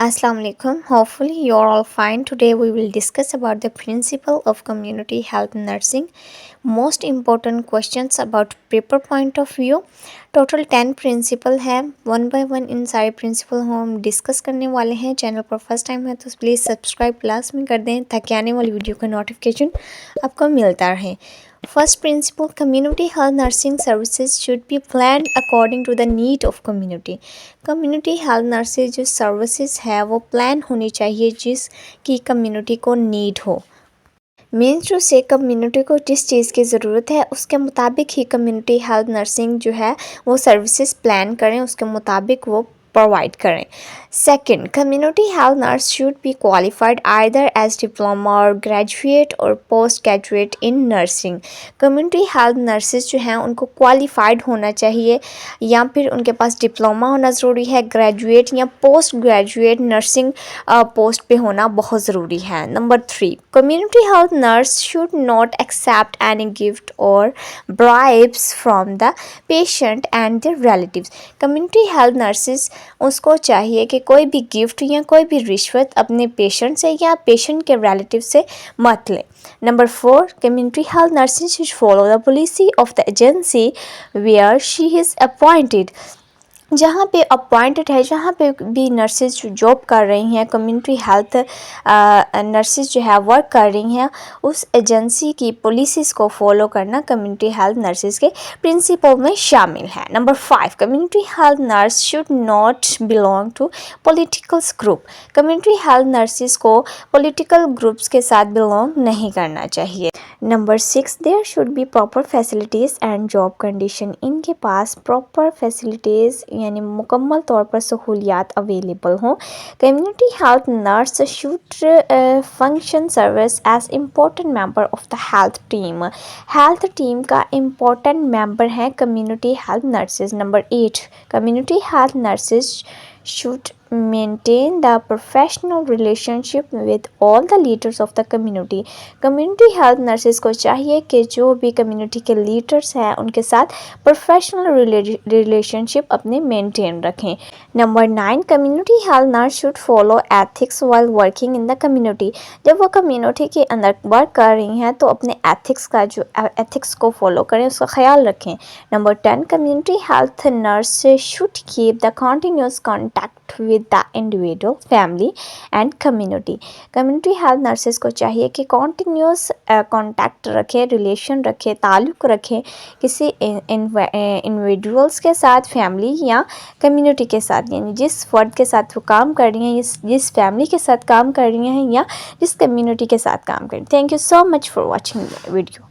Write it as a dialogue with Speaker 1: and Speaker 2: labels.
Speaker 1: Assalamu alaikum. Hopefully you're all fine. Today we will discuss about the principle of community health nursing. Most important questions about paper point of view. Total 10 principle है, one by one in सारे principle हम discuss करने वाले हैं। Channel पर first time है तो please subscribe class में कर दें ताकि आने वाली वीडियो का नोटिफिकेशन आपको मिलता रहे। First principle, community health nursing services should be plan according to the need of community. Community health nursing जो सर्विसेज है वो प्लान होनी चाहिए जिसकी कम्युनिटी को नीड हो। मीन्स टू से कम्युनिटी को जिस चीज़ की ज़रूरत है उसके मुताबिक ही कम्युनिटी हेल्थ नर्सिंग जो है वो सर्विसेज प्लान करें, उसके मुताबिक वो प्रोवाइड करें। Second, community health nurse should be qualified either as diploma और ग्रेजुएट और post graduate in nursing. Community health nurses जो हैं उनको क्वालिफाइड होना चाहिए या फिर उनके पास डिप्लोमा होना ज़रूरी है, ग्रेजुएट या पोस्ट ग्रेजुएट नर्सिंग पोस्ट पे होना बहुत ज़रूरी है। Number 3, community health nurse should not accept any gift और bribes from the patient and their relatives. Community health nurses उसको चाहिए कि कोई भी गिफ्ट या कोई भी रिश्वत अपने पेशेंट से या पेशेंट के रिलेटिव से मत ले। Number 4, community health nursing should follow the policy of the agency where she is appointed. जहाँ पे अपॉइंटेड है, जहाँ पे भी नर्सेज जॉब कर रही हैं, कम्युनिटी हेल्थ नर्सेज जो है वर्क कर रही हैं, उस एजेंसी की पॉलिसीज़ को फॉलो करना कम्युनिटी हेल्थ नर्सेज के प्रिंसिपल में शामिल है। Number 5, community health nurse should not belong to political group. Community health nurses को पॉलिटिकल ग्रुप्स के साथ बिलोंग नहीं करना चाहिए। Number 6, there should be proper facilities and job condition. इनके पास प्रॉपर फैसिलिटीज़ यानी मुकम्मल तौर पर सहूलियात अवेलेबल हों। Community health nurse should function service as important member of the health team. Health team का इम्पोर्टेंट मेंबर है community health nurses. Number 8, community health nurses should maintain the professional relationship with all the leaders of the community. Community health nurses को चाहिए कि जो भी community के leaders हैं उनके साथ professional relationship अपने maintain रखें। Number 9, community health nurse should follow ethics while working in the community. जब वो community के अंदर work कर रही हैं तो अपने ethics को follow करें, उसका ख्याल रखें। Number 10, community health nurse should keep the continuous contact with the individual, family and community. Community health nurses को चाहिए कि कॉन्टीन्यूस कॉन्टैक्ट रखें, रिलेशन रखें, ताल्लुक़ रखें किसी इंडिविजुअल्स के साथ, फैमिली या कम्युनिटी के साथ, यानी जिस फर्द के साथ वो काम कर रही हैं, जिस फैमिली के साथ काम कर रही हैं या जिस कम्युनिटी के साथ काम कर रही हैं। Thank you so much for watching video.